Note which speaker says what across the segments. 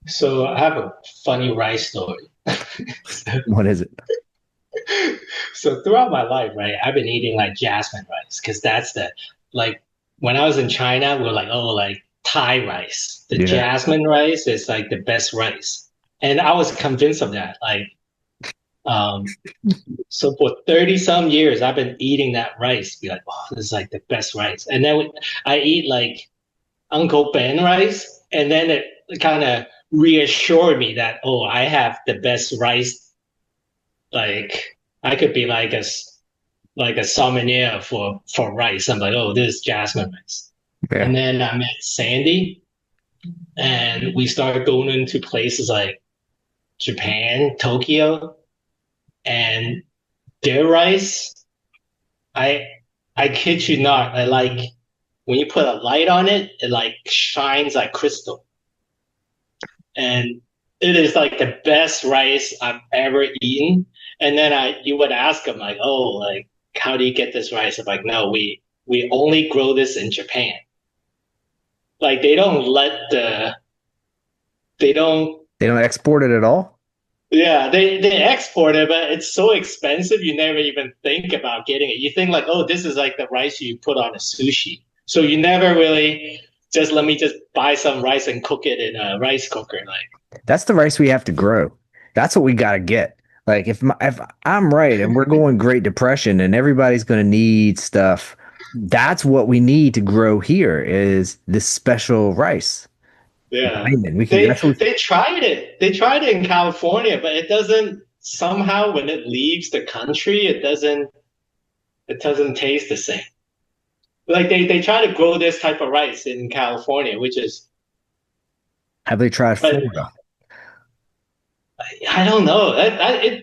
Speaker 1: So I have a funny rice story.
Speaker 2: What is it?
Speaker 1: So throughout my life, right, I've been eating like jasmine rice because that's the like when I was in China, we were like, oh, like Thai rice. The
Speaker 2: Yeah.
Speaker 1: jasmine rice is like the best rice. And I was convinced of that. Um, so for 30 some years, I've been eating that rice, be like, oh, this is like the best rice. And then I eat like Uncle Ben rice, and then it kind of reassured me that, oh, I have the best rice. Like I could be like a sommelier for rice. I'm like, oh, this is jasmine rice.
Speaker 2: Yeah.
Speaker 1: And then I met Sandy, and we started going into places like Japan, Tokyo, and their rice. I I kid you not. I like when you put a light on it, it like shines like crystal, and it is like the best rice I've ever eaten. And then you would ask them like, oh, like how do you get this rice? I'm like, no, we only grow this in Japan. Like they don't
Speaker 2: They don't export it at all?
Speaker 1: yeah, they export it, but it's so expensive you never even think about getting it. You think like, oh, this is like the rice you put on a sushi. So you never really just let me just buy some rice and cook it in a rice cooker. Like
Speaker 2: That's the rice we have to grow. That's what we got to get. Like if I'm right and we're going Great Depression and everybody's going to need stuff, that's what we need to grow here is this special rice.
Speaker 1: yeah.
Speaker 2: Diamond. We can that's what we,
Speaker 1: They tried it. They tried it in California, but it doesn't somehow when it leaves the country, it doesn't taste the same. Like they try to grow this type of rice in California, which is
Speaker 2: have they tried
Speaker 1: but
Speaker 2: Florida?
Speaker 1: I don't know.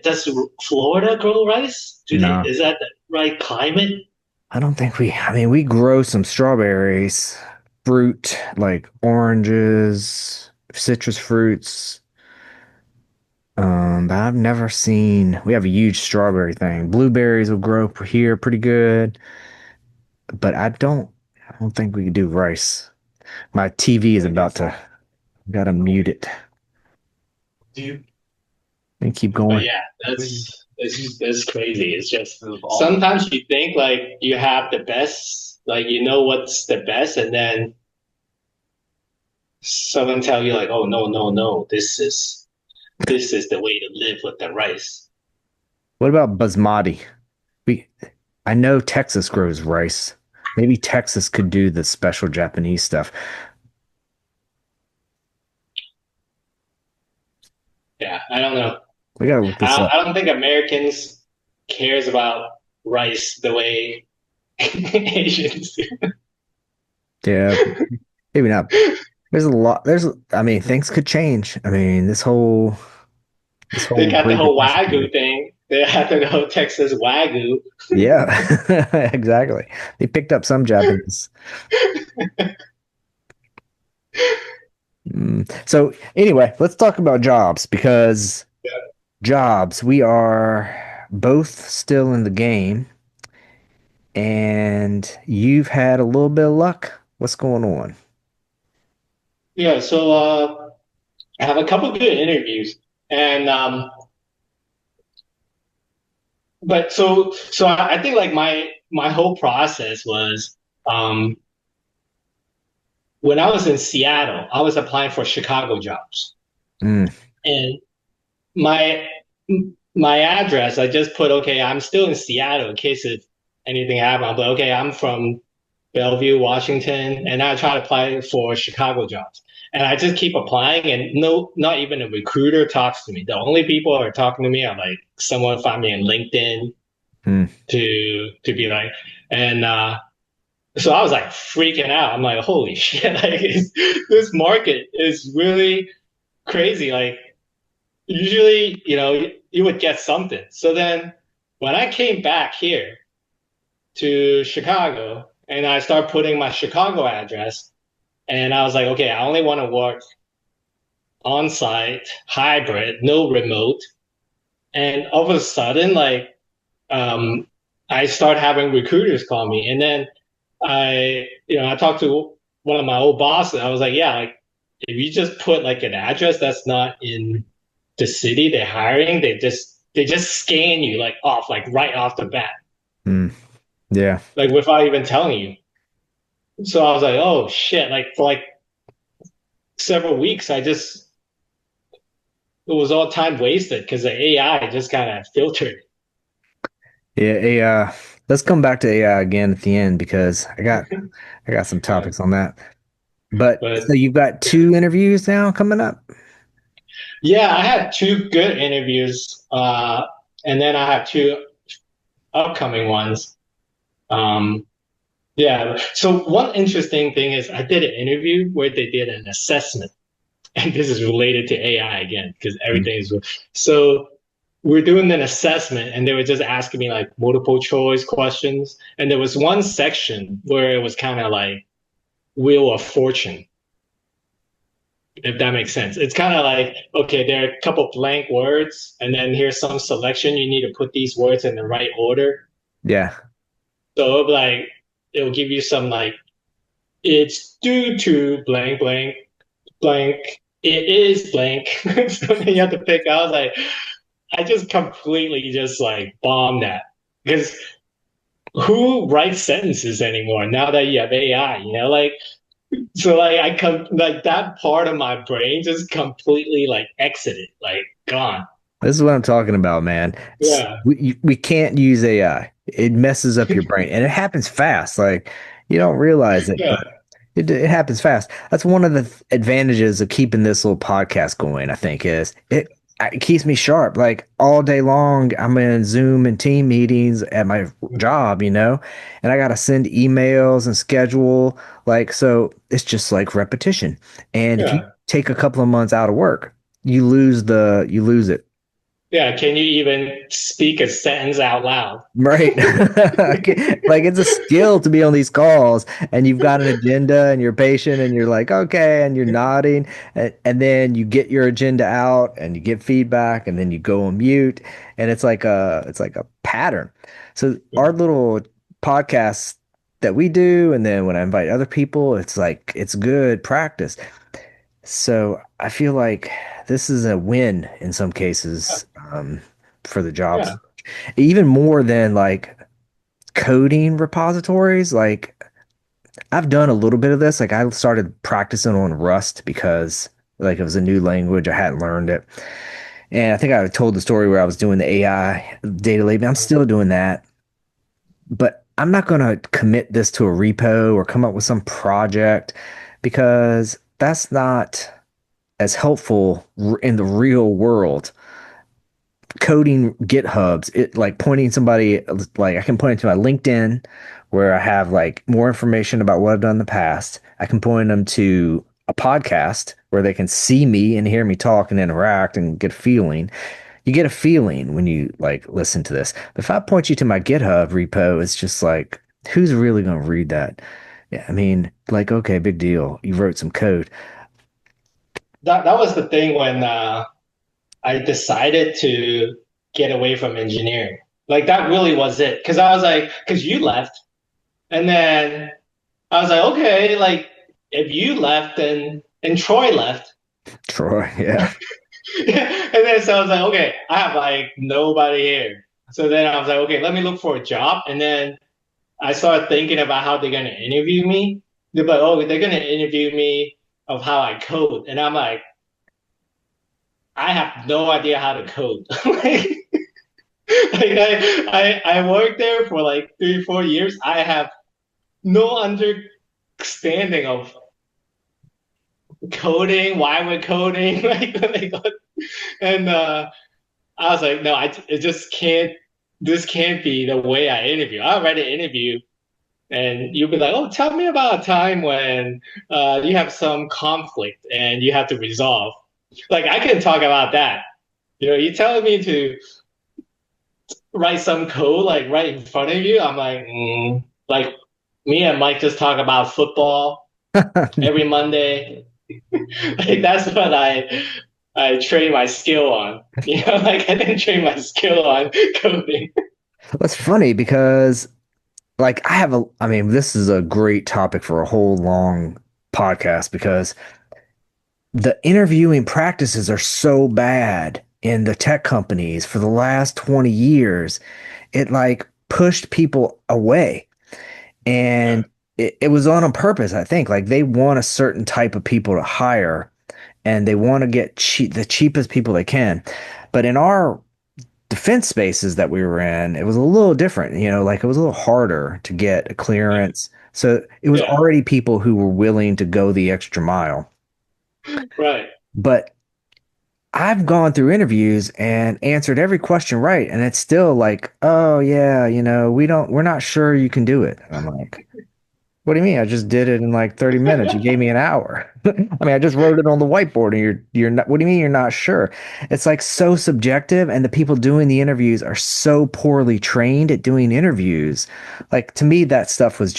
Speaker 1: Does Florida grow rice? Do they?
Speaker 2: No.
Speaker 1: Is that the right climate?
Speaker 2: I don't think I mean, we grow some strawberries, fruit like oranges, citrus fruits. But I've never seen, we have a huge strawberry thing. Blueberries will grow here pretty good, but I don't think we can do rice. My TV is about to, gotta mute it
Speaker 1: Do you?
Speaker 2: and keep
Speaker 1: But
Speaker 2: going.
Speaker 1: yeah, that's crazy. It's just sometimes you think like you have the best, like you know what's the best, and then someone tell you like, oh no, no, no, this is the way to live with the rice.
Speaker 2: What about basmati? We, I know Texas grows rice. Maybe Texas could do the special Japanese stuff.
Speaker 1: Yeah, I don't know.
Speaker 2: We gotta look this up.
Speaker 1: I don't think Americans cares about rice the way Asians do.
Speaker 2: Yeah, maybe not. There's a lot. I mean, things could change. I mean, this
Speaker 1: They
Speaker 2: whole
Speaker 1: got the
Speaker 2: Great
Speaker 1: whole
Speaker 2: Depression
Speaker 1: Wagyu
Speaker 2: thing.
Speaker 1: thing. They have the whole Texas Wagyu.
Speaker 2: Yeah, exactly. They picked up some Japanese. So anyway, let's talk about jobs because jobs, we are both still in the game and you've had a little bit of luck. What's going on?
Speaker 1: Yeah, so I have a couple good interviews, and but so I think like my whole process was when I was in Seattle, I was applying for Chicago jobs,
Speaker 2: Mm,
Speaker 1: and my my address, I just put, okay, I'm still in Seattle in case if anything happened. But okay, I'm from Bellevue, Washington, and I try to apply for Chicago jobs. And I just keep applying, and no, not even a recruiter talks to me. The only people who are talking to me are like someone found me on LinkedIn
Speaker 2: mm.
Speaker 1: to be like, and so I was like freaking out. I'm like, holy shit! Like this market is really crazy. Like usually, you would get something. So then when I came back here to Chicago and I started putting my Chicago address, and I was like, okay, I only want to work on site, hybrid, no remote. And all of a sudden, like, um, I start having recruiters call me. And then I talked to one of my old bosses. I was like, yeah, like, if you just put like an address that's not in the city they're hiring, they just scan you like off, like right off the bat,
Speaker 2: Mm, yeah.
Speaker 1: like without even telling you. So I was like, oh shit! Like for like several weeks, it was all time wasted because the AI just kind of filtered.
Speaker 2: Yeah, let's come back to AI again at the end because I got some
Speaker 1: Yeah,
Speaker 2: topics on that. But
Speaker 1: but
Speaker 2: so you've got two interviews now coming up?
Speaker 1: yeah, I had two good interviews, and then I have two upcoming ones. Um, yeah. So one interesting thing is I did an interview where they did an assessment, and this is related to AI again because
Speaker 2: Mm,
Speaker 1: everything is so. We're doing an assessment, and they were just asking me like multiple choice questions, and there was one section where it was kind of like Wheel of Fortune, if that makes sense. It's kind of like, okay, there are a couple blank words, and then here's some selection. You need to put these words in the right order.
Speaker 2: yeah.
Speaker 1: So it'll give you some like, it's due to blank, blank, blank. It is blank. So then you have to pick. I was like, I just completely just like bombed that because who writes sentences anymore now that you have AI? Like so like I come like that part of my brain just completely like exited, like gone.
Speaker 2: This is what I'm talking about, man.
Speaker 1: Yeah,
Speaker 2: We can't use AI. It messes up your brain, and it happens fast. Like you don't realize it,
Speaker 1: yeah,
Speaker 2: but it happens fast. That's one of the advantages of keeping this little podcast going, I think, is it keeps me sharp. Like all day long, I'm in Zoom and team meetings at my job, and I got to send emails and schedule. Like, so it's just like repetition. And if you
Speaker 1: yeah.
Speaker 2: take a couple of months out of work, you lose it.
Speaker 1: Yeah, can you even speak a sentence out loud?
Speaker 2: Right. Like it's a skill to be on these calls and you've got an agenda and you're patient and you're like, okay, and you're nodding and then you get your agenda out and you get feedback and then you go on mute and it's like a pattern. So our little podcasts that we do and then when I invite other people, it's like it's good practice. So I feel like this is a win in some
Speaker 1: Yeah,
Speaker 2: cases for the jobs
Speaker 1: yeah,
Speaker 2: even more than like coding repositories. Like I've done a little bit of this. Like I started practicing on Rust because like it was a new language. I hadn't learned it. And I think I told the story where I was doing the AI data labeling. I'm still doing that, but I'm not going to commit this to a repo or come up with some project because that's not as helpful in the real world coding GitHubs, it like pointing somebody like I can point to my LinkedIn where I have like more information about what I've done in the past. I can point them to a podcast where they can see me and hear me talk and interact and get a feeling. You get a feeling when you like listen to this. But if I point you to my GitHub repo, it's just like, who's really going to read that? Yeah, I mean, like, okay, big deal. You wrote some code.
Speaker 1: that was the thing when I decided to get away from engineering. Like that really was it. Because I was like, because you left, and then I was like, okay, like if you left and Troy left,
Speaker 2: Troy, yeah.
Speaker 1: and then so I was like, okay, I have like nobody here. So then I was like, okay, let me look for a job, and then I started thinking about how they're gonna interview me. They're like, oh, they're gonna interview me of how I code, and I'm like, I have no idea how to code. Like I worked there for like 3 4 years. I have no understanding of coding, why we're coding, like and I was like, no, it just can't. This can't be the way I interview. I read an interview, and you'll be like, oh, tell me about a time when you have some conflict and you have to resolve. Like I can talk about that. You telling me to write some code like right in front of you. I'm like, like me and Mike just talk about football every Monday. Like that's what I train my skill on. Like I didn't train my skill on coding.
Speaker 2: That's funny because like I mean, this is a great topic for a whole long podcast because the interviewing practices are so bad in the tech companies for the last 20 years. It like pushed people away. And
Speaker 1: Yeah.
Speaker 2: it was on purpose, I think. Like they want a certain type of people to hire and they want to get the cheapest people they can. But in our defense spaces that we were in, it was a little different, like it was a little harder to get a clearance. So it was
Speaker 1: Yeah.
Speaker 2: already people who were willing to go the extra mile.
Speaker 1: Right.
Speaker 2: But I've gone through interviews and answered every question right, and it's still like, oh yeah, we're not sure you can do it. And I'm like, what do you mean? I just did it in like 30 minutes. You gave me an hour. I mean, I just wrote it on the whiteboard and you're not, what do you mean you're not sure? It's like so subjective and the people doing the interviews are so poorly trained at doing interviews. Like to me, that stuff was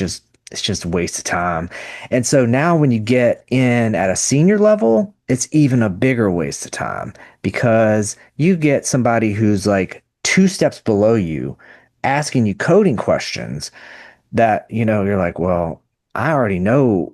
Speaker 2: it's just a waste of time. And so now when you get in at a senior level, it's even a bigger waste of time because you get somebody who's like two steps below you asking you coding questions that, you're like, well, I already know,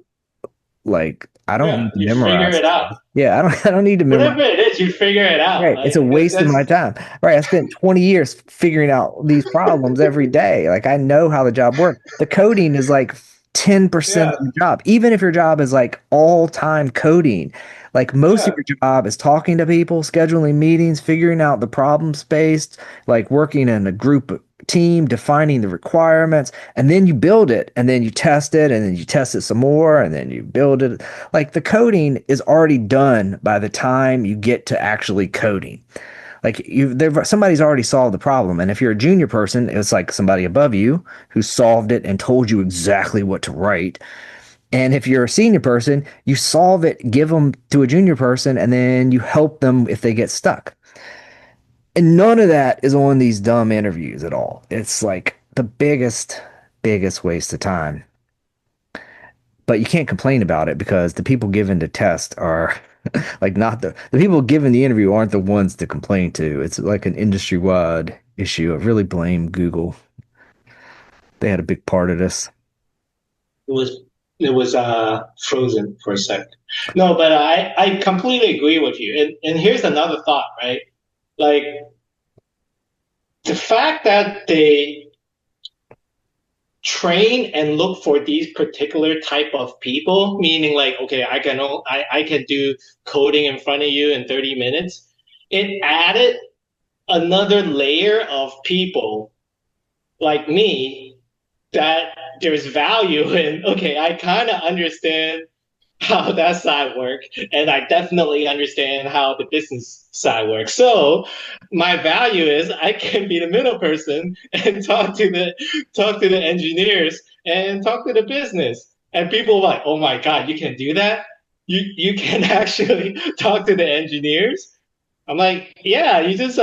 Speaker 2: like, I don't
Speaker 1: Yeah.
Speaker 2: need to
Speaker 1: You figure
Speaker 2: memorize
Speaker 1: it out.
Speaker 2: stuff. Yeah, I don't need to memorize.
Speaker 1: Whatever it is, you figure it out.
Speaker 2: Right. It's
Speaker 1: Like
Speaker 2: a waste of my
Speaker 1: that's
Speaker 2: time. Right. I spent 20 years figuring out these problems every day. Like I know how the job works. The coding is like 10%
Speaker 1: yeah.
Speaker 2: of the job. Even if your job is like all-time coding, like most of
Speaker 1: Yeah.
Speaker 2: your job is talking to people, scheduling meetings, figuring out the problem space, like working in a group team, defining the requirements, and then you build it, and then you test it, and then you test it some more, and then you build it. Like the coding is already done by the time you get to actually coding. Like somebody's already solved the problem. And if you're a junior person, it's like somebody above you who solved it and told you exactly what to write. And if you're a senior person, you solve it, give them to a junior person, and then you help them if they get stuck. And none of that is on these dumb interviews at all. It's like the biggest waste of time. But you can't complain about it because the people given to test are like not the people given the interview aren't the ones to complain to. It's like an industry wide issue. I really blame Google. They had a big part of this.
Speaker 1: It was frozen for a second. No, but I completely agree with you. And here's another thought, right? Like the fact that they train and look for these particular type of people, meaning like, okay, I can do coding in front of you in 30 minutes. It added another layer of people like me that there's value in, okay, I kind of understand how that side works, and I definitely understand how the business side works. So my value is I can be the middle person and talk to the engineers and talk to the business. And people are like, oh my God, you can do that? You can actually talk to the engineers? I'm like, yeah, you just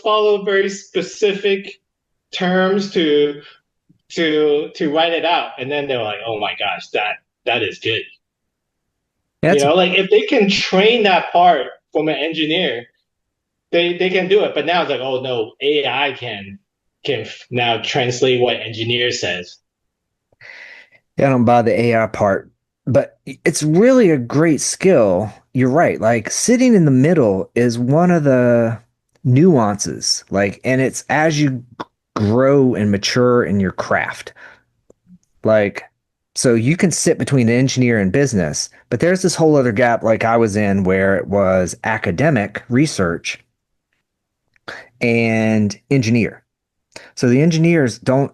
Speaker 1: follow very specific terms to write it out. And then they're like, oh my gosh, that is good.
Speaker 2: That's
Speaker 1: Like if they can train that part from an engineer, they can do it. But now it's like, oh no, AI can now translate what engineer says.
Speaker 2: I don't buy the AI part, but it's really a great skill. You're right. Like sitting in the middle is one of the nuances. Like, and it's as you grow and mature in your craft. Like, so you can sit between engineer and business, but there's this whole other gap like I was in where it was academic research and engineer. So the engineers don't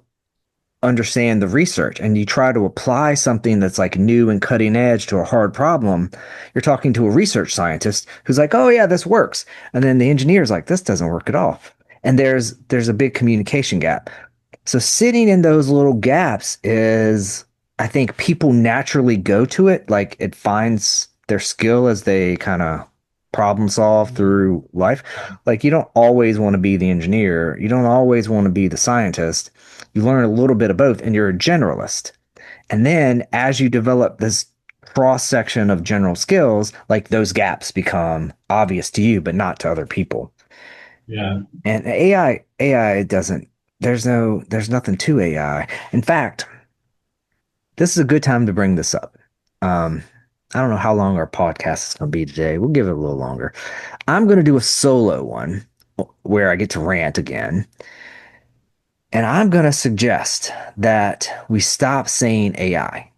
Speaker 2: understand the research and you try to apply something that's like new and cutting edge to a hard problem, you're talking to a research scientist who's like, "Oh yeah, this works." And then the engineer's like, "This doesn't work at all." And there's a big communication gap. So sitting in those little gaps is I think people naturally go to it, like it finds their skill as they kind of problem solve through life. Like you don't always want to be the engineer, you don't always want to be the scientist. You learn a little bit of both and you're a generalist. And then as you develop this cross section of general skills, like those gaps become obvious to you, but not to other people.
Speaker 1: Yeah.
Speaker 2: And AI doesn't, there's nothing to AI. In fact, this is a good time to bring this up. Um, I don't know how long our podcast is going to be today. We'll give it a little longer. I'm going to do a solo one where I get to rant again. And I'm going to suggest that we stop saying AI.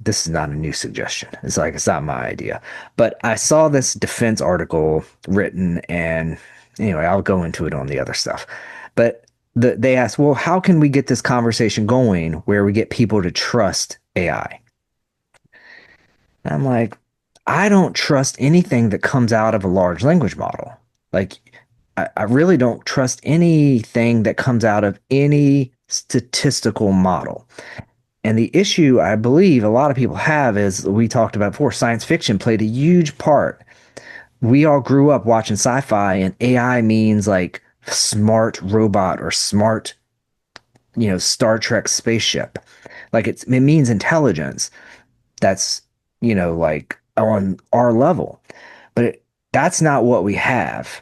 Speaker 2: This is not a new suggestion. It's not my idea. But I saw this defense article written, and anyway, I'll go into it on the other stuff. But they asked, well, how can we get this conversation going where we get people to trust AI? And I'm like, I don't trust anything that comes out of a large language model. Like, I really don't trust anything that comes out of any statistical model. And the issue I believe a lot of people have is we talked about before, science fiction played a huge part. We all grew up watching sci-fi and AI means like smart robot or smart, Star Trek spaceship. Like it means intelligence that's, like on our level. But that's not what we have.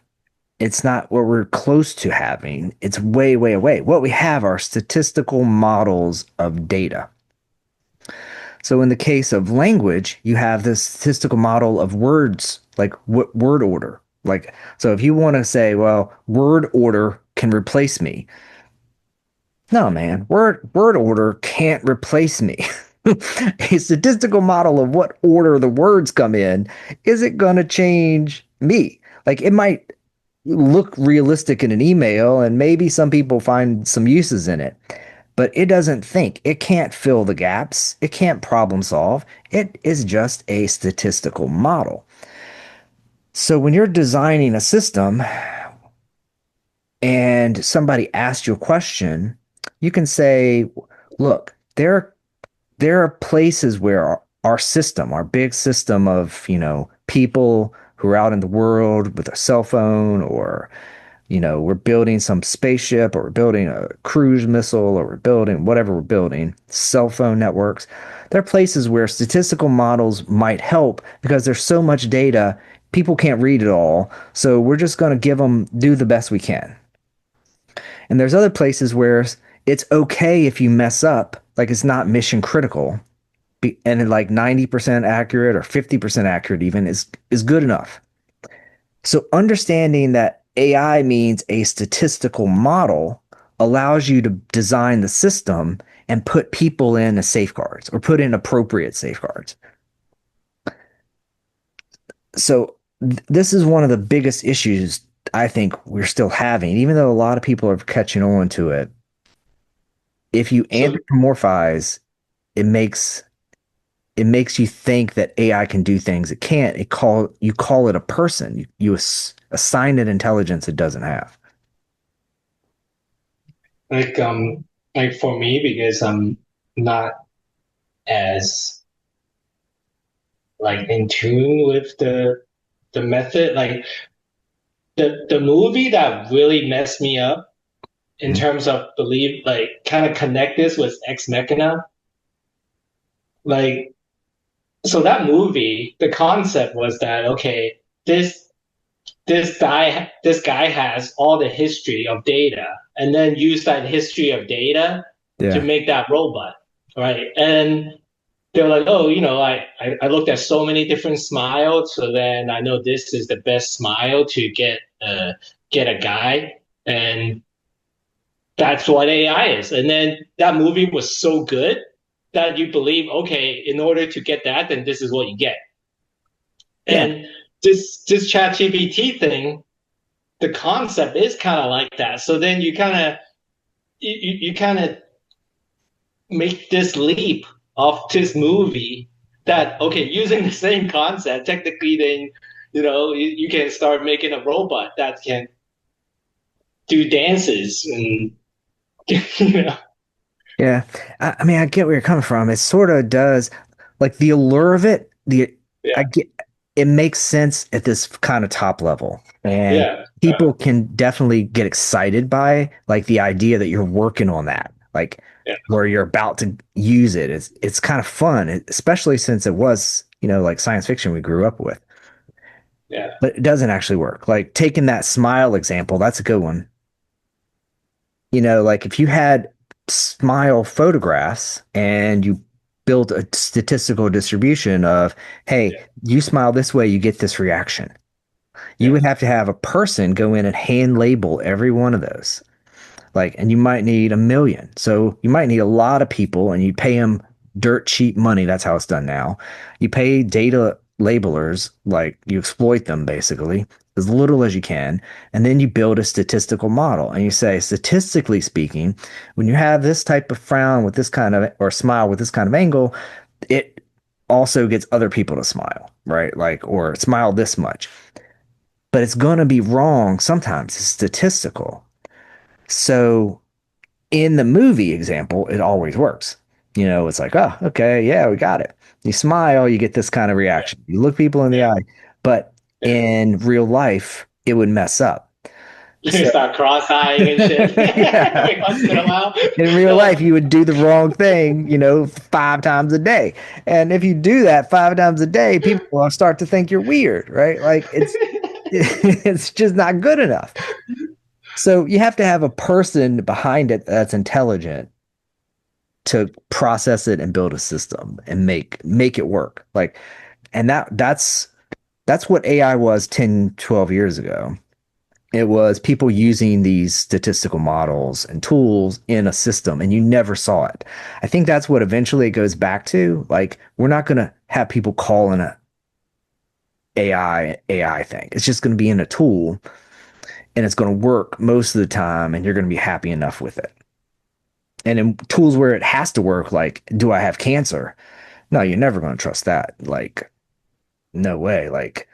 Speaker 2: It's not what we're close to having. It's way, way away. What we have are statistical models of data. So in the case of language, you have this statistical model of words, like what word order. Like, so if you want to say, well, word order can replace me. No, man, word order can't replace me. A statistical model of what order the words come in isn't going to change me. Like it might look realistic in an email, and maybe some people find some uses in it, but it doesn't think. It can't fill the gaps. It can't problem solve. It is just a statistical model. So when you're designing a system and somebody asks you a question, you can say, look, there are places where our system, our big system of, people who are out in the world with a cell phone, or, we're building some spaceship, or we're building a cruise missile, or we're building whatever we're building, cell phone networks. There are places where statistical models might help because there's so much data, people can't read it all. So we're just going to do the best we can. And there's other places where it's okay if you mess up, like it's not mission critical, and like 90% accurate or 50% accurate even is good enough. So understanding that AI means a statistical model allows you to design the system and put people in as safeguards or put in appropriate safeguards. So this is one of the biggest issues I think we're still having, even though a lot of people are catching on to it. If you
Speaker 1: So
Speaker 2: anthropomorphize, it makes you think that AI can do things it can't. You call it a person. You assign it intelligence it doesn't have.
Speaker 1: like like for me, because I'm not as like in tune with the method, like the movie that really messed me up in
Speaker 2: Mhm.
Speaker 1: terms of believe, like kind of connect this with Ex Machina. Like, so that movie, the concept was that okay, this guy has all the history of data, and then use that history of data to
Speaker 2: Yeah.
Speaker 1: make that robot, right? And they're like, oh, I looked at so many different smiles, so then I know this is the best smile to get a guy, and that's what AI is. And then that movie was so good that you believe, okay, in order to get that, then this is what you get.
Speaker 2: Yeah.
Speaker 1: And this ChatGPT thing, the concept is kind of like that. So then you kind of make this leap of this movie that okay, using the same concept, technically, then you can start making a robot that can do dances and you know,
Speaker 2: Yeah. I mean, I get where you're coming from. It sort of does, like the allure of it, I
Speaker 1: yeah,
Speaker 2: get it makes sense at this kind of top level. And
Speaker 1: yeah,
Speaker 2: people can definitely get excited by like the idea that you're working on that, like
Speaker 1: yeah,
Speaker 2: where you're about to use it. It's kind of fun, especially since it was, like science fiction we grew up with.
Speaker 1: yeah.
Speaker 2: But it doesn't actually work. Like taking that smile example, that's a good one. Like if you had smile photographs and you build a statistical distribution of, hey,
Speaker 1: Yeah.
Speaker 2: you smile this way, you get this reaction. You
Speaker 1: Yeah.
Speaker 2: would have to have a person go in and hand label every one of those. Like, and you might need 1 million. So you might need a lot of people and you pay them dirt cheap money. That's how it's done now. You pay data labelers, like you exploit them basically as little as you can. And then you build a statistical model and you say, statistically speaking, when you have this type of frown with this kind of, or smile with this kind of angle, it also gets other people to smile, right? Like, or smile this much. But it's going to be wrong sometimes. It's statistical. So in the movie example, it always works. It's like, oh, okay, yeah, we got it. You smile, you get this kind of
Speaker 1: Yeah.
Speaker 2: reaction. You look people in the
Speaker 1: Yeah.
Speaker 2: eye, but
Speaker 1: Yeah.
Speaker 2: in real life, it would mess up.
Speaker 1: You
Speaker 2: So,
Speaker 1: start cross-eyeing and shit
Speaker 2: yeah,
Speaker 1: every once in a while.
Speaker 2: in real
Speaker 1: No.
Speaker 2: life, you would do the wrong thing, 5 times a day. And if you do that 5 times a day, people will start to think you're weird, right? Like it's just not good enough. So you have to have a person behind it that's intelligent to process it and build a system and make it work. Like, and that's what AI was 10, 12 years ago. It was people using these statistical models and tools in a system, and you never saw it. I think that's what eventually it goes back to. Like, we're not going to have people calling a AI thing. It's just going to be in a tool, and it's going to work most of the time, and you're going to be happy enough with it. And in tools where it has to work, like, do I have cancer? No, you're never going to trust that. Like, no way. Like,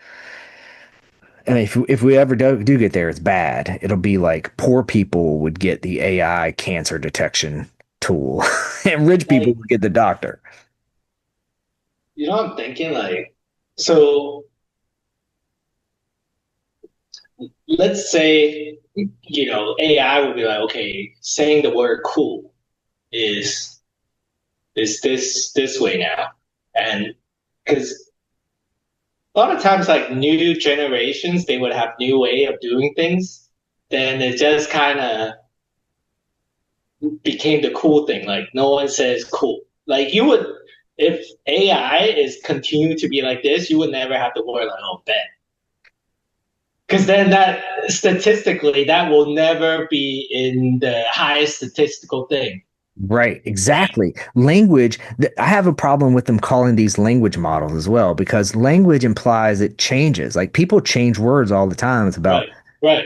Speaker 2: I mean, if we ever do get there, it's bad. It'll be like poor people would get the AI cancer detection tool, and rich people
Speaker 1: Like,
Speaker 2: would get the doctor.
Speaker 1: I'm thinking like, so let's say, AI would be like, okay, saying the word cool is this way now. And because a lot of times like new generations, they would have new way of doing things. Then it just kind of became the cool thing. Like no one says cool. Like you would, if AI is continue to be like this, you would never have to worry like, oh, bet. Because then that statistically, that will never be in the highest statistical thing,
Speaker 2: Right,
Speaker 1: right?
Speaker 2: exactly. Language, I have a problem with them calling these language models as well because language implies it changes. Like people change words all the time. It's about
Speaker 1: Right, right,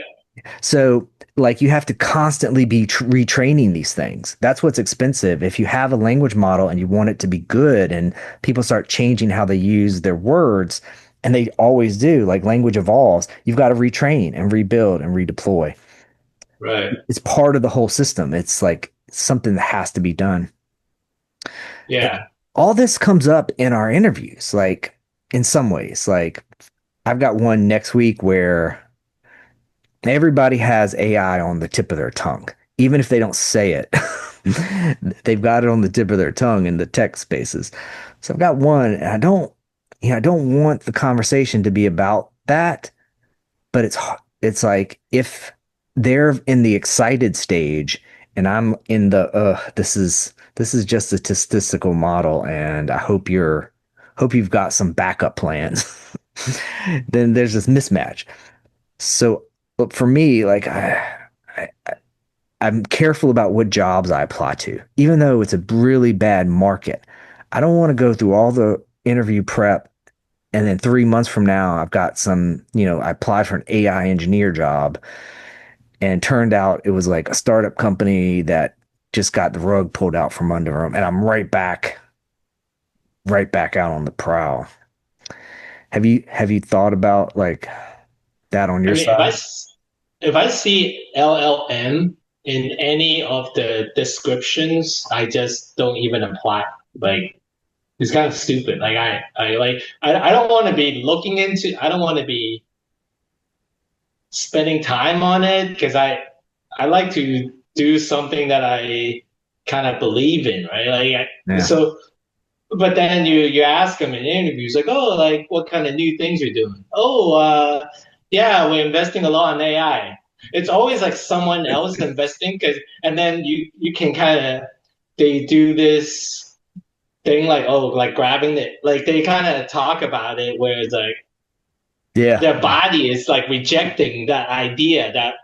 Speaker 2: So, like, you have to constantly be retraining these things. That's what's expensive. If you have a language model and you want it to be good, and people start changing how they use their words, and they always do, like language evolves, you've got to retrain and rebuild and redeploy.
Speaker 1: right.
Speaker 2: It's part of the whole system. It's like something that has to be done. And
Speaker 1: Yeah.
Speaker 2: all this comes up in our interviews, like in some ways. Like, I've got one next week where everybody has AI on the tip of their tongue, even if they don't say it. They've got it on the tip of their tongue in the tech spaces. So I've got one, and I don't want the conversation to be about that, but it's like if they're in the excited stage and I'm in the this is just a statistical model and I hope you've got some backup plans. Then there's this mismatch. So but for me, like I, I'm careful about what jobs I apply to, even though it's a really bad market. I don't want to go through all the interview prep and then 3 months from now, I've got I applied for an AI engineer job and turned out it was like a startup company that just got the rug pulled out from under them. And I'm right back out on the prowl. Have you thought about like that on
Speaker 1: I
Speaker 2: your
Speaker 1: mean,
Speaker 2: side?
Speaker 1: if I see LLM in any of the descriptions, I just don't even apply. Like it's kind of stupid. Like I don't want to be looking into. I don't want to be spending time on it because I like to do something that I kind of believe in, right?
Speaker 2: Yeah.
Speaker 1: So, but then you ask them in interviews like, oh, like what kind of new things you're doing? Oh, yeah, we're investing a lot in AI. It's always like someone else investing because, and then you can kind of they do this thing, like oh, like grabbing it, like they kind of talk about it, where it's like
Speaker 2: Yeah.
Speaker 1: their body is like rejecting that idea that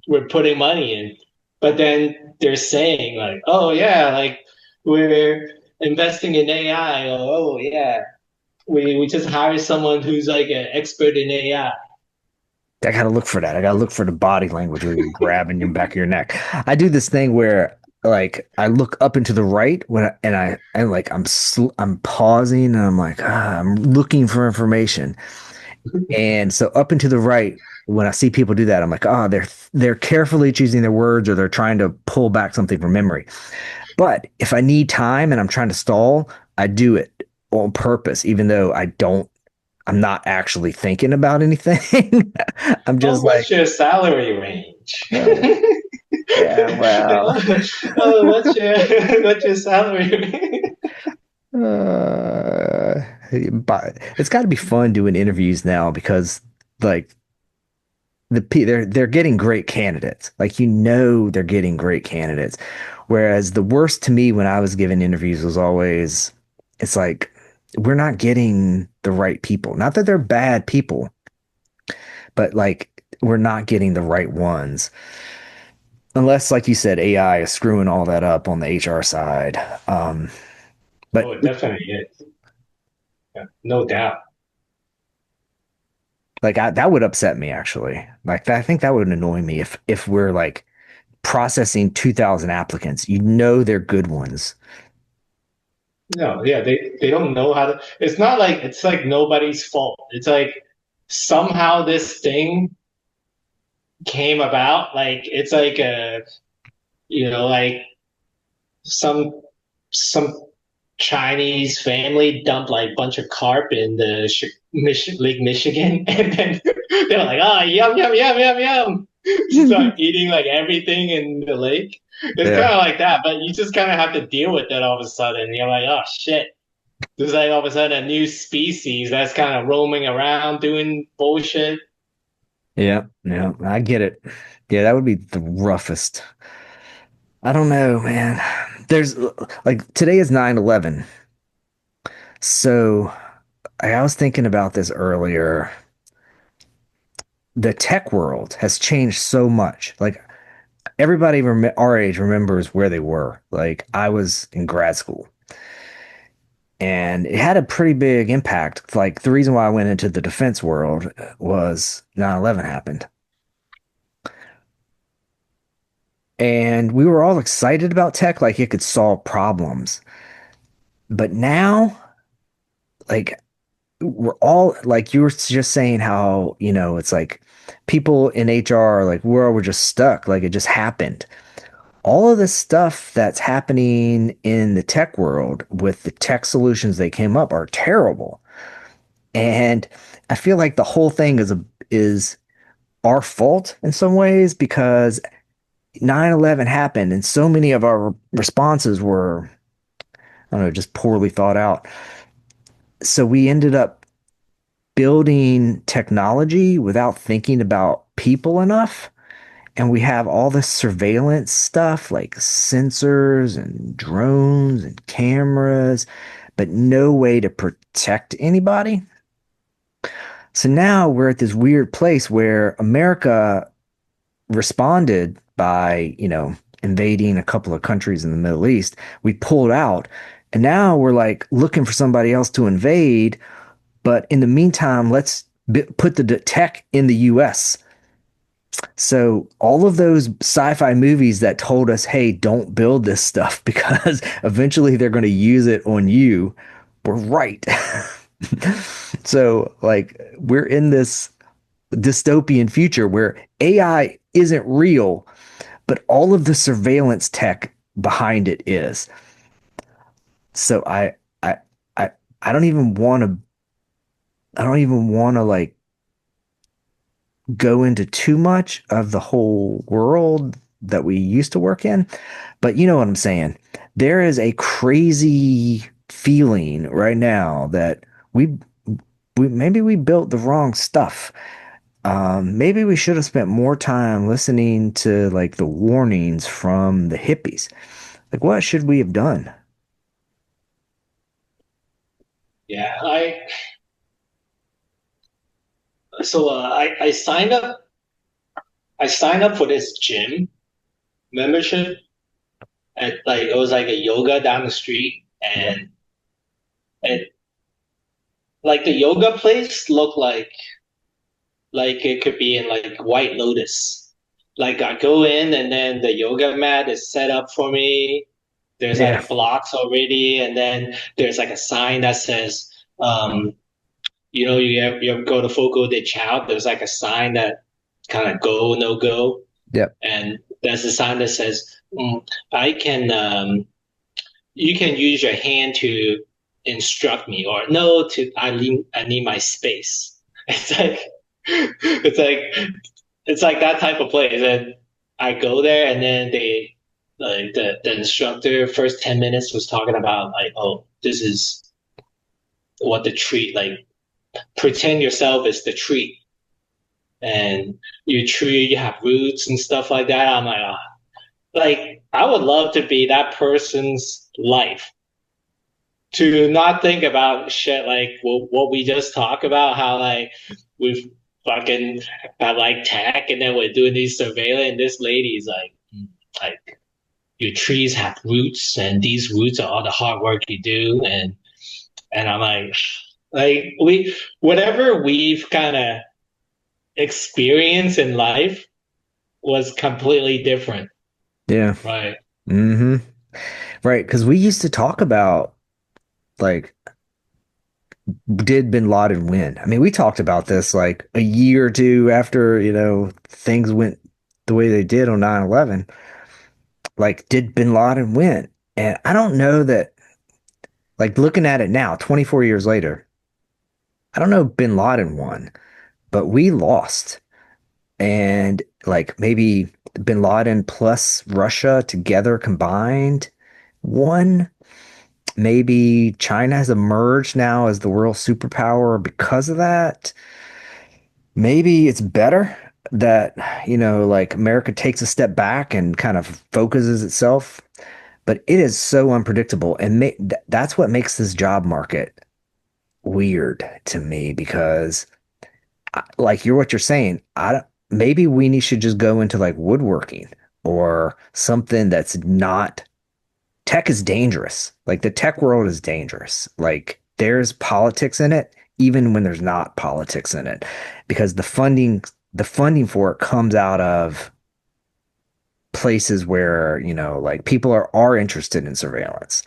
Speaker 1: we're putting money in, but then they're saying like, oh yeah, like we're investing in AI, or oh yeah, we just hired someone who's like an expert in AI.
Speaker 2: I gotta look for that. I gotta look for the body language where you're grabbing your back of your neck. I do this thing where like I look up and to the right and like I'm pausing and I'm like I'm looking for information. And so up and to the right, when I see people do that, I'm like, they're carefully choosing their words or they're trying to pull back something from memory. But if I need time and I'm trying to stall, I do it on purpose, even though I'm not actually thinking about anything. I'm
Speaker 1: Oh,
Speaker 2: just
Speaker 1: what's
Speaker 2: like,
Speaker 1: your salary range?
Speaker 2: oh, yeah, well,
Speaker 1: Oh, what's your salary range?
Speaker 2: uh, but it's got to be fun doing interviews now because like they're getting great candidates. Like they're getting great candidates. Whereas the worst to me when I was giving interviews was always it's like we're not getting the right people. Not that they're bad people, but like we're not getting the right ones. Unless, like you said, AI is screwing all that up on the HR side. But
Speaker 1: Oh, it definitely is. Yeah, no doubt.
Speaker 2: like that would upset me actually. I think that would annoy me if we're like processing 2,000 applicants. You know they're good ones.
Speaker 1: No, yeah, they don't know how to. It's not like it's like nobody's fault. It's like somehow this thing came about. Like it's like a like some some Chinese family dumped like a bunch of carp in the Lake Michigan, and then they were like, "Ah, yum yum yum yum yum," start eating like everything in the lake. It's
Speaker 2: Yeah.
Speaker 1: kind of like that, but you just kind of have to deal with it all of a sudden. You're like, "Oh shit." There's like all of a sudden a new species that's kind of roaming around doing bullshit.
Speaker 2: Yeah, yeah, I get it. Yeah, that would be the roughest. I don't know, man. There's like today is 9/11. So I was thinking about this earlier. The tech world has changed so much. Like everybody our age remembers where they were. Like I was in grad school and it had a pretty big impact. Like the reason why I went into the defense world was 9/11 happened. And we were all excited about tech, like it could solve problems. But now, like, we're all like you were just saying how, it's like people in HR are like, we're just stuck. Like it just happened. All of this stuff that's happening in the tech world with the tech solutions they came up are terrible. And I feel like the whole thing is our fault in some ways because 9/11 happened and so many of our responses were, I don't know, just poorly thought out. So we ended up building technology without thinking about people enough. And we have all this surveillance stuff like sensors and drones and cameras, but no way to protect anybody. So now we're at this weird place where America responded by, invading a couple of countries in the Middle East. We pulled out, and now we're like looking for somebody else to invade. But in the meantime, let's put the tech in the US. So all of those sci-fi movies that told us, hey, don't build this stuff because eventually they're going to use it on you, were right. So like we're in this dystopian future where AI isn't real, but all of the surveillance tech behind it is. So I I I don't even want to like go into too much of the whole world that we used to work in, but you know what I'm saying. There is a crazy feeling right now that we we maybe we built the wrong stuff. Maybe we should have spent more time listening to like the warnings from the hippies. Like, what should we have done?
Speaker 1: Yeah, I signed up. I signed up for this gym membership at like it was like a yoga down the street, and it like the yoga place looked like it could be in like White Lotus. Like I go in and then the yoga mat is set up for me. There's
Speaker 2: Yeah.
Speaker 1: like blocks already, and then there's like a sign that says, you ever go to Fogo de Chao. There's like a sign that kind of go no go,
Speaker 2: Yep.
Speaker 1: and there's a sign that says, I can you can use your hand to instruct me, or no, to I need my space. It's like it's like it's like that type of place. And I go there, and then they like the instructor first 10 minutes was talking about like, oh, this is what the treat like. Pretend yourself is the tree, and your tree you have roots and stuff like that. I'm like, like I would love to be that person's life, to not think about shit like what we just talked about, how like we've fucking have like tech, and then we're doing these surveillance, and this lady's like your trees have roots, and these roots are all the hard work you do, and I'm like we whatever we've kind of experienced in life was completely different,
Speaker 2: Yeah.
Speaker 1: right?
Speaker 2: Hmm. Right. Because we used to talk about like, did bin Laden win? I mean, we talked about this like a year or two after, things went the way they did on 9/11. Like, did bin Laden win? And I don't know that, like, looking at it now, 24 years later, I don't know if bin Laden won, but we lost. And like maybe bin Laden plus Russia together combined won. Maybe China has emerged now as the world superpower because of that. Maybe it's better that, like America takes a step back and kind of focuses itself. But it is so unpredictable. And that's what makes this job market weird to me because, like what you're saying, I don't, maybe should just go into like woodworking or something that's not tech is dangerous. Like the tech world is dangerous. Like there's politics in it, even when there's not politics in it, because the funding for it comes out of places where, like people are interested in surveillance.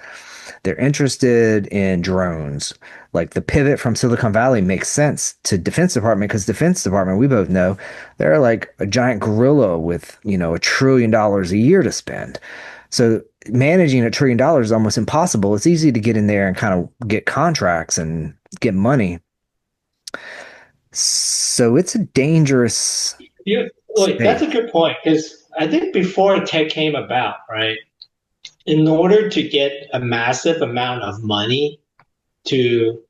Speaker 2: They're interested in drones. Like the pivot from Silicon Valley makes sense to Defense Department because Defense Department, we both know, they're like a giant gorilla with, $1 trillion a year to spend. So managing $1 trillion is almost impossible. It's easy to get in there and kind of get contracts and get money. So it's a dangerous
Speaker 1: Yeah, wait, that's
Speaker 2: space.
Speaker 1: a good point because I think before tech came about, right? In order to get a massive amount of money to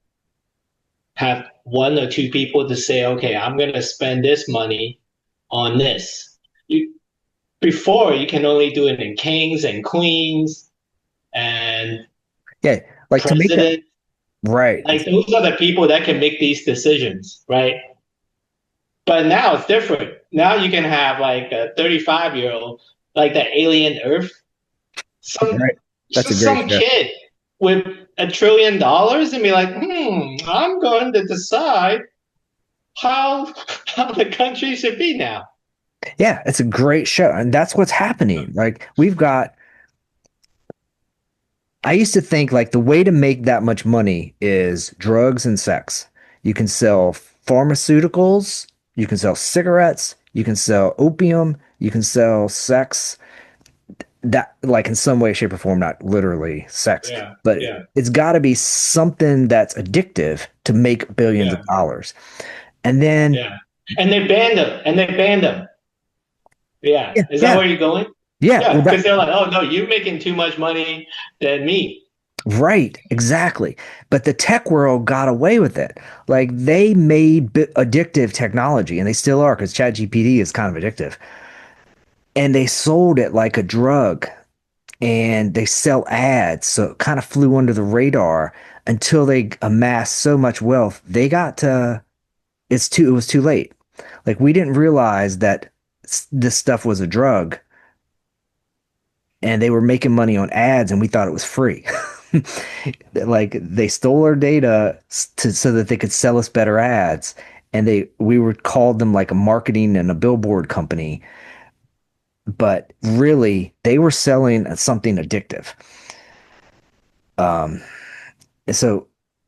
Speaker 1: have one or two people to say, okay, I'm going to spend this money on this. You, before, you can only do it in kings and queens and
Speaker 2: Yeah, like to make that
Speaker 1: presidents.
Speaker 2: right.
Speaker 1: Like those are the people that can make these decisions, right? But now it's different. Now you can have like a 35-year-old, like the alien Earth, some
Speaker 2: Right. That's a great
Speaker 1: some
Speaker 2: show.
Speaker 1: kid with $1 trillion and be like, I'm going to decide how how the country should be now.
Speaker 2: Yeah, it's a great show. And that's what's happening. Like we've got I used to think like the way to make that much money is drugs and sex. You can sell pharmaceuticals, you can sell cigarettes, you can sell opium, you can sell sex. That like in some way, shape, or form, not literally sex,
Speaker 1: Yeah,
Speaker 2: but
Speaker 1: yeah,
Speaker 2: it's got to be something that's addictive to make billions of
Speaker 1: yeah,
Speaker 2: dollars. And then,
Speaker 1: yeah. And they banned them. And they banned them. Yeah.
Speaker 2: yeah,
Speaker 1: Is that
Speaker 2: yeah,
Speaker 1: where you're going?
Speaker 2: yeah.
Speaker 1: Yeah,
Speaker 2: Well,
Speaker 1: because they're like, oh no, you're making too much money than me.
Speaker 2: right, exactly. But the tech world got away with it. Like they made addictive technology, and they still are because ChatGPT is kind of addictive. And they sold it like a drug, and they sell ads, so it kind of flew under the radar until they amassed so much wealth, they got to it was too late. Like we didn't realize that this stuff was a drug and they were making money on ads and we thought it was free. Like they stole our data so that they could sell us better ads and we were called them like a marketing and a billboard company, but really they were selling something addictive. Um, so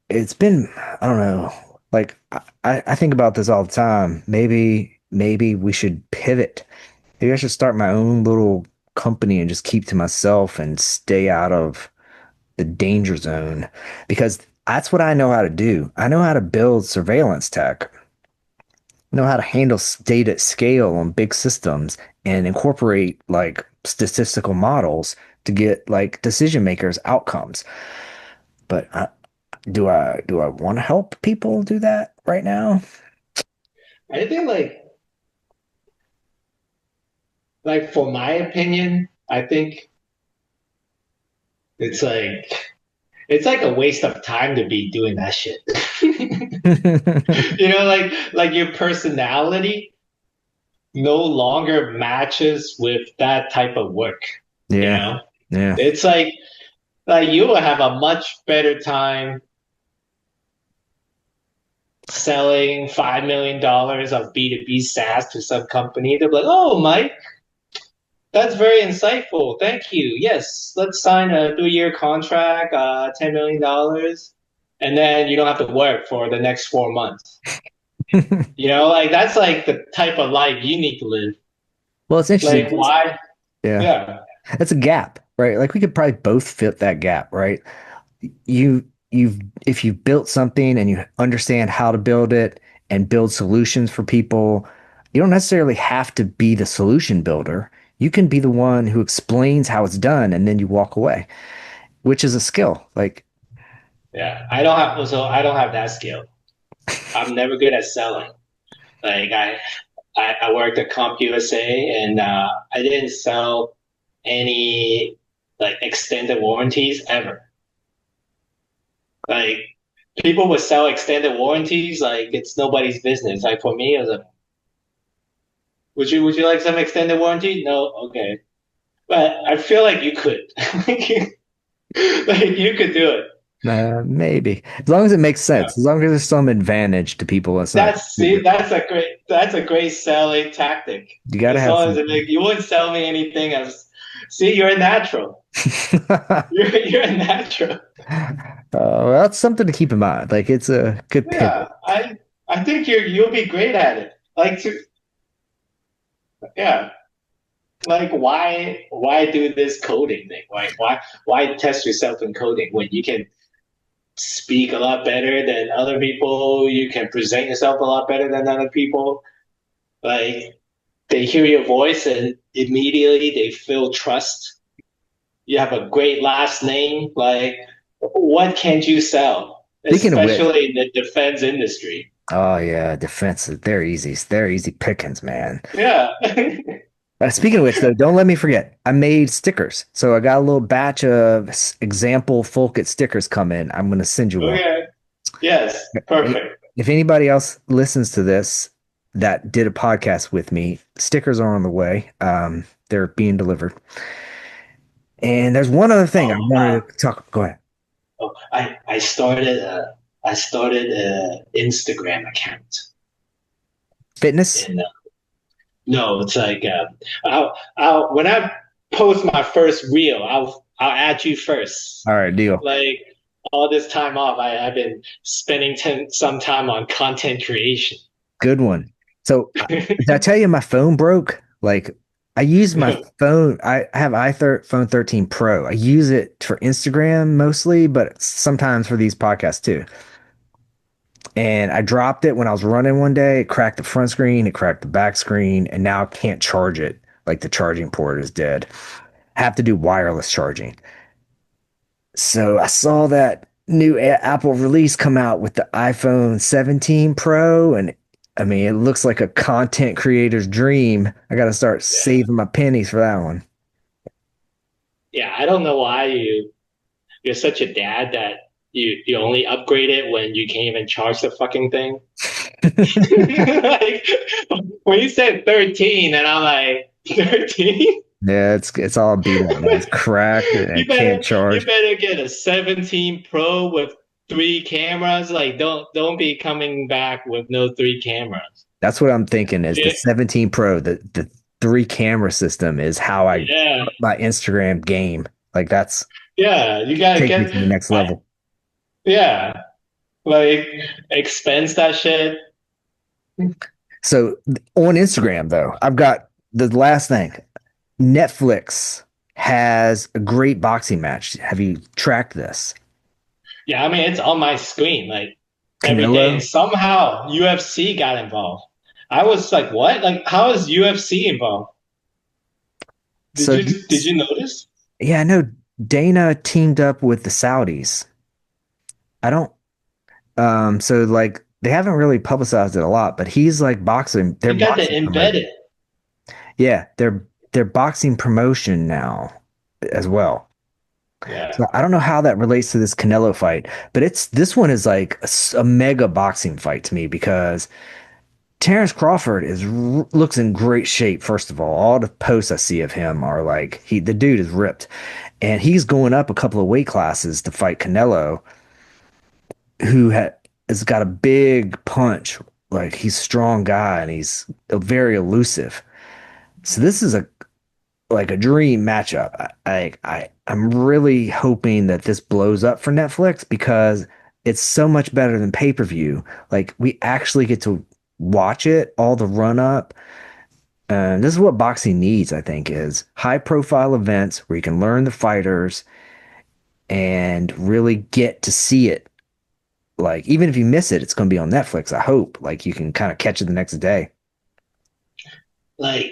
Speaker 2: it's been, I don't know, like I think about this all the time. Maybe we should pivot. Maybe I should start my own little company and just keep to myself and stay out of the danger zone because that's what I know how to do. I know how to build surveillance tech, know how to handle data at scale on big systems and incorporate like statistical models to get like decision makers outcomes. But do I want to help people do that right now?
Speaker 1: I think like for my opinion, I think it's like it's like a waste of time to be doing that shit. Like your personality no longer matches with that type of work. You
Speaker 2: Yeah,
Speaker 1: know,
Speaker 2: yeah.
Speaker 1: it's like you will have a much better time selling $5 million of B2B SaaS to some company. They're like, oh, Mike, that's very insightful. Thank you. Yes, let's sign a 3-year contract, $10 million, and then you don't have to work for the next 4 months. Like that's like the type of life you need to live.
Speaker 2: Well, it's interesting
Speaker 1: Like,
Speaker 2: 'cause
Speaker 1: why?
Speaker 2: yeah,
Speaker 1: Yeah,
Speaker 2: that's a gap, right? Like we could probably both fit that gap, right? You've if you've built something and you understand how to build it and build solutions for people, you don't necessarily have to be the solution builder. You can be the one who explains how it's done and then you walk away, which is a skill. Like,
Speaker 1: yeah. I don't have that skill. I'm never good at selling. Like I worked at CompUSA and I didn't sell any like extended warranties ever. Like people would sell extended warranties like it's nobody's business. Like for me, it was like, would you like some extended warranty? No, okay. But I feel like you could. Like you could do it.
Speaker 2: maybe as long as it makes
Speaker 1: Yeah.
Speaker 2: sense, as long as there's some advantage to people, it's not.
Speaker 1: That's a great selling tactic.
Speaker 2: You got to
Speaker 1: As
Speaker 2: have
Speaker 1: long as
Speaker 2: some.
Speaker 1: it make you wouldn't sell me anything else. See, you're a natural. You're a natural.
Speaker 2: Well, that's something to keep in mind. Like it's a good
Speaker 1: Yeah,
Speaker 2: pivot.
Speaker 1: I think you'll be great at it. Yeah, like why do this coding thing? Why test yourself in coding when you can speak a lot better than other people? You can present yourself a lot better than other people. Like they hear your voice and immediately they feel trust. You have a great last name. Like what can't you sell?
Speaker 2: Speaking of which,
Speaker 1: Especially in the defense industry.
Speaker 2: oh yeah, defense. They're easy. They're easy pickings, man.
Speaker 1: Yeah.
Speaker 2: Speaking of which, though, don't let me forget. I made stickers, so I got a little batch of example Folkit stickers come in. I'm gonna send you one.
Speaker 1: Okay. Yes. Perfect.
Speaker 2: If anybody else listens to this that did a podcast with me, stickers are on the way. They're being delivered. And there's one other thing I
Speaker 1: Oh,
Speaker 2: wanted to talk. Go ahead.
Speaker 1: I started a Instagram account,
Speaker 2: Fitness.
Speaker 1: and no, it's like when I post my first reel, I'll add you first.
Speaker 2: All right, deal.
Speaker 1: Like all this time off, I've been spending some time on content creation.
Speaker 2: Good one. So, did I tell you my phone broke? Like, I use my phone. I have iPhone 13 Pro. I use it for Instagram mostly, but sometimes for these podcasts too. And I dropped it when I was running one day. It cracked the front screen, it cracked the back screen, and now I can't charge it. Like the charging port is dead. I have to do wireless charging. So I saw that new Apple release come out with the iPhone 17 Pro, and I mean, it looks like a content creator's dream. I got to start
Speaker 1: Yeah,
Speaker 2: saving my pennies for that one.
Speaker 1: yeah. I don't know why you're such a dad that you only upgrade it when you can't even charge the fucking thing. Like when you said 13, and I'm like 13.
Speaker 2: Yeah, it's all beat up, man. It's cracked and
Speaker 1: You
Speaker 2: it can't
Speaker 1: you
Speaker 2: charge.
Speaker 1: better get a 17 Pro with three cameras. Like don't be coming back with no three cameras.
Speaker 2: That's what I'm thinking is the
Speaker 1: Yeah,
Speaker 2: 17 Pro, the three camera system is how I
Speaker 1: yeah,
Speaker 2: my Instagram game. Like that's
Speaker 1: yeah. You gotta
Speaker 2: take me
Speaker 1: get.
Speaker 2: to the next level.
Speaker 1: Yeah, like expense that shit.
Speaker 2: So on Instagram though, I've got the last thing. Netflix has a great boxing match. Have you tracked this?
Speaker 1: Yeah, I mean it's on my screen like every day, and
Speaker 2: Canelo.
Speaker 1: somehow UFC got involved. I was like, what? Like, how is UFC involved?
Speaker 2: So
Speaker 1: Did you notice?
Speaker 2: yeah, I know Dana teamed up with the Saudis. I don't so like they haven't really publicized it a lot, but he's like boxing, they're
Speaker 1: He got the
Speaker 2: boxing promotion.
Speaker 1: embedded.
Speaker 2: Yeah, they're boxing promotion now as well.
Speaker 1: Yeah,
Speaker 2: So I don't know how that relates to this Canelo fight, but it's this one is like a mega boxing fight to me because Terrence Crawford is looks in great shape. First of all the posts I see of him are like the dude is ripped, and he's going up a couple of weight classes to fight Canelo, who has got a big punch. Like he's a strong guy and he's very elusive. So this is a like a dream matchup. I'm really hoping that this blows up for Netflix because it's so much better than pay-per-view. Like we actually get to watch it, all the run up. And this is what boxing needs, I think, is high profile events where you can learn the fighters and really get to see it. Like even if you miss it, it's going to be on Netflix. I hope like you can kind of catch it the next day.
Speaker 1: like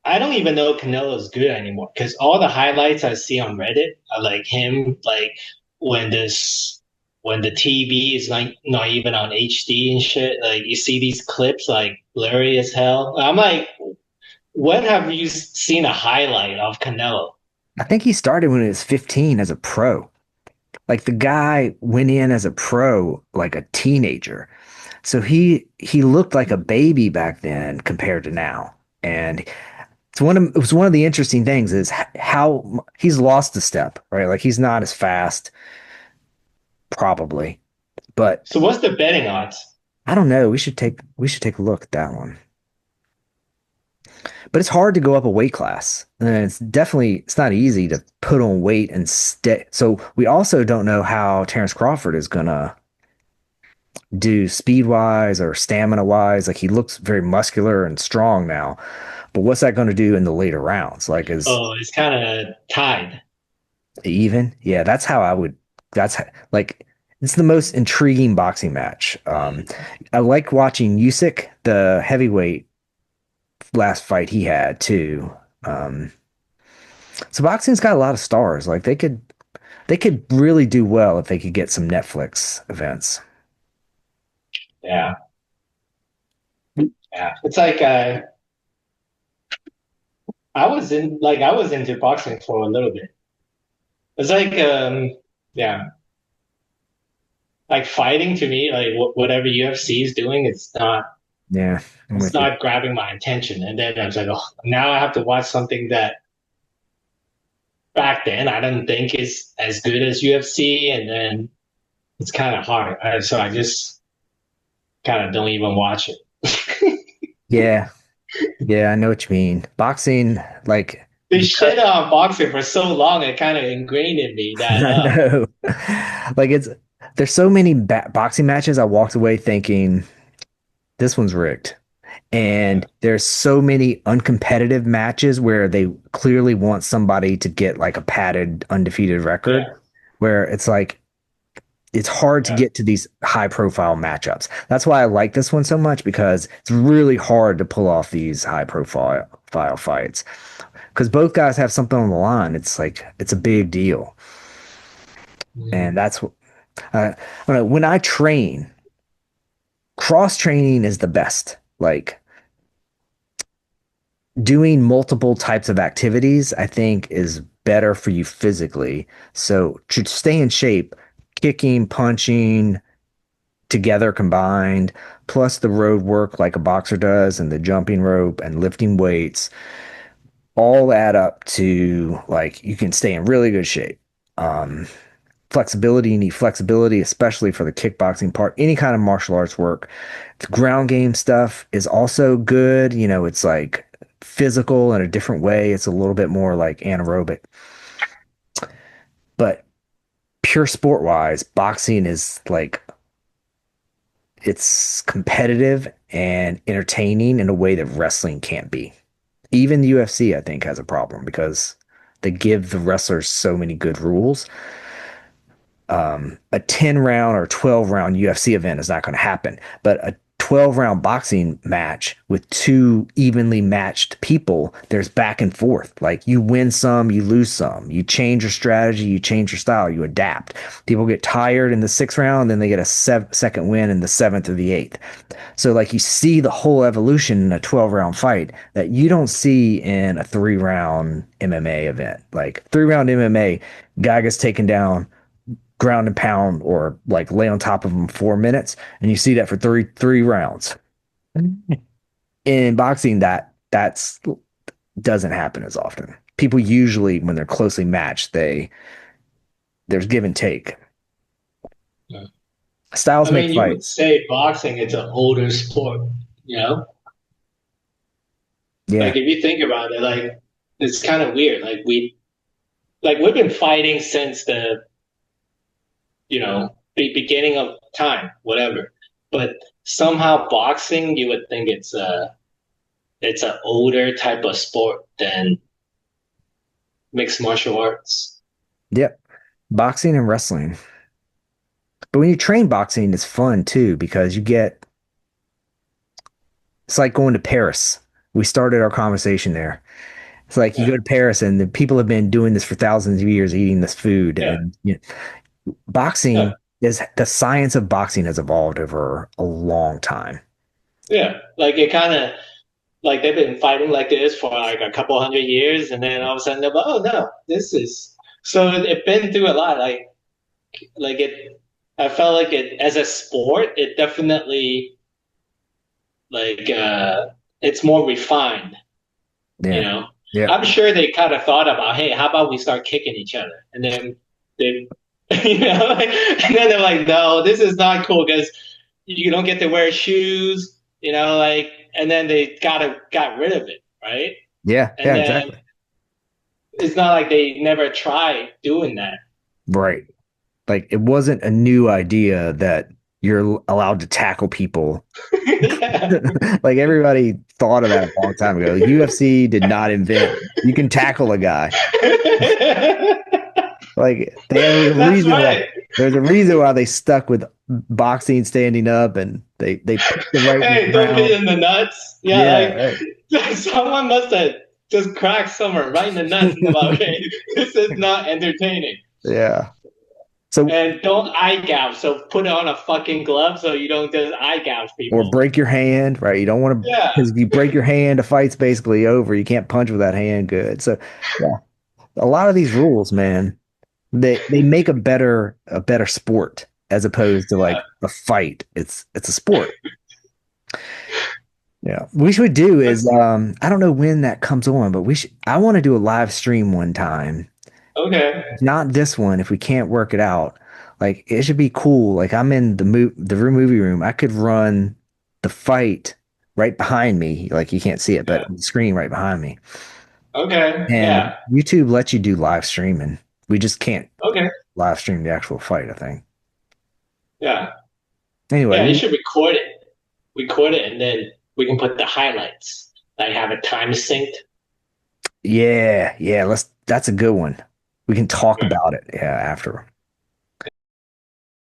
Speaker 1: I don't even know Canelo's good anymore because all the highlights I see on Reddit are like him, like when this when the TV is like not even on HD and shit. Like you see these clips like blurry as hell. I'm like, when have you seen a highlight of Canelo?
Speaker 2: I think he started when he was 15 as a pro. Like the guy went in as a pro like a teenager. So he looked like a baby back then compared to now. And it was one of the interesting things is how he's lost a step, right? Like he's not as fast probably. But
Speaker 1: So what's the betting odds?
Speaker 2: I don't know. We should take a look at that one. But it's hard to go up a weight class. And it's not easy to put on weight and stay. So we also don't know how Terrence Crawford is gonna do speed wise or stamina wise. Like he looks very muscular and strong now. But what's that going to do in the later rounds? Like is
Speaker 1: Oh, it's kind of tied.
Speaker 2: even? Yeah, that's how I would like it's the most intriguing boxing match. I like watching Usyk, the heavyweight last fight he had too. Um, so boxing's got a lot of stars. Like they could really do well if they could get some Netflix events.
Speaker 1: Yeah, yeah. It's like I was into boxing for a little bit. It's like yeah, like fighting to me, like whatever UFC is doing,
Speaker 2: Yeah, I'm
Speaker 1: it's
Speaker 2: with you.
Speaker 1: not grabbing my attention. And then I was like, oh, now I have to watch something that back then I didn't think is as good as UFC, and then it's kind of hard. So I just kind of don't even watch it.
Speaker 2: Yeah, yeah, I know what you mean. Boxing, like
Speaker 1: They
Speaker 2: because
Speaker 1: shit on boxing for so long, it kind of ingrained in me that
Speaker 2: I know, like there's so many boxing matches I walked away thinking this one's rigged. And there's so many uncompetitive matches where they clearly want somebody to get like a padded undefeated record,
Speaker 1: yeah,
Speaker 2: where it's like it's hard to
Speaker 1: yeah.
Speaker 2: get to these high profile matchups. That's why I like this one so much because it's really hard to pull off these high profile fights because both guys have something on the line. It's like it's a big deal. And
Speaker 1: Mm.
Speaker 2: that's what I don't know. When I train, cross training is the best. Like doing multiple types of activities, I think, is better for you physically. So to stay in shape, kicking, punching together combined, plus the road work like a boxer does, and the jumping rope and lifting weights, all add up to like you can stay in really good shape. Um, Flexibility, you need flexibility, especially for the kickboxing part. Any kind of martial arts work. The ground game stuff is also good. You know, it's like physical in a different way. It's a little bit more like anaerobic. But pure sport wise, boxing is like it's competitive and entertaining in a way that wrestling can't be. Even the UFC, I think, has a problem because they give the wrestlers so many good rules. A 10 round or 12 round UFC event is not going to happen, but a 12 round boxing match with two evenly matched people, there's back and forth. Like you win some, you lose some. You change your strategy, you change your style, you adapt. People get tired in the sixth round, then they get a second win in the seventh or the eighth. So, like, you see the whole evolution in a 12 round fight that you don't see in a 3 round MMA event. Like, 3 round MMA, guy gets taken down, ground and pound, or like lay on top of him 4 minutes, and you see that for three rounds. In boxing, that's doesn't happen as often. People usually, when they're closely matched, there's give and take.
Speaker 1: Yeah.
Speaker 2: Styles
Speaker 1: I
Speaker 2: make
Speaker 1: mean, you would
Speaker 2: fights.
Speaker 1: say boxing is an older sport, you know?
Speaker 2: Yeah,
Speaker 1: Like if you think about it, like it's kind of weird. Like we've been fighting since the beginning of time, whatever. But somehow boxing, you would think it's an older type of sport than mixed martial arts.
Speaker 2: yep. Boxing and wrestling. But when you train boxing, it's fun too because it's like going to Paris. We started our conversation there. It's like you
Speaker 1: Yeah,
Speaker 2: go to Paris and the people have been doing this for thousands of years, eating this food.
Speaker 1: yeah,
Speaker 2: And
Speaker 1: yeah,
Speaker 2: boxing is the science of boxing has evolved over a long time.
Speaker 1: yeah. Like it kind of like they've been fighting like this for like a couple hundred years, and then all of a sudden they're like, oh no, this is so it's been through a lot. Like it, I felt like it as a sport, it definitely like it's more refined. You
Speaker 2: Yeah.
Speaker 1: know,
Speaker 2: Yeah.
Speaker 1: I'm sure they kind of thought about, hey, how about we start kicking each other? And then they, and then they're like, no, this is not cool because you don't get to wear shoes, like, and then they got rid of it, right?
Speaker 2: Yeah.
Speaker 1: And
Speaker 2: Yeah,
Speaker 1: then
Speaker 2: exactly.
Speaker 1: it's not like they never tried doing that.
Speaker 2: Right. Like it wasn't a new idea that you're allowed to tackle people.
Speaker 1: Yeah.
Speaker 2: Like everybody thought of that a long time ago. UFC did not invent you can tackle a guy. Like there was a
Speaker 1: That's
Speaker 2: reason why
Speaker 1: right.
Speaker 2: there's a reason why they stuck with boxing standing up and they picked the right
Speaker 1: Hey, don't hit
Speaker 2: round.
Speaker 1: in the nuts. Yeah,
Speaker 2: Yeah,
Speaker 1: like
Speaker 2: right.
Speaker 1: someone must have just cracked someone right in the nuts and they're like, okay, this is not entertaining.
Speaker 2: Yeah. So
Speaker 1: And don't eye gouge. So put on a fucking glove so you don't just eye gouge
Speaker 2: or
Speaker 1: people.
Speaker 2: break your hand, right? You don't want to
Speaker 1: Yeah.
Speaker 2: because if you break your hand, the fight's basically over. You can't punch with that hand good. So yeah, a lot of these rules, man, they make a better sport as opposed to
Speaker 1: Yeah.
Speaker 2: like a fight. It's a sport. Yeah. We should do is I don't know when that comes on, but we should I want to do a live stream one time.
Speaker 1: Okay.
Speaker 2: Not this one if we can't work it out. Like it should be cool. Like I'm in movie room. I could run the fight right behind me. Like you can't see it, but
Speaker 1: Yeah.
Speaker 2: on the screen right behind me.
Speaker 1: Okay.
Speaker 2: And
Speaker 1: Yeah.
Speaker 2: YouTube lets you do live streaming. We just can't
Speaker 1: Okay.
Speaker 2: live stream the actual fight, I think.
Speaker 1: Yeah.
Speaker 2: Anyway,
Speaker 1: Yeah. You should record it. Record it, and then we can put the highlights. Like have it time synced.
Speaker 2: yeah, that's a good one. We can talk about it, yeah, after.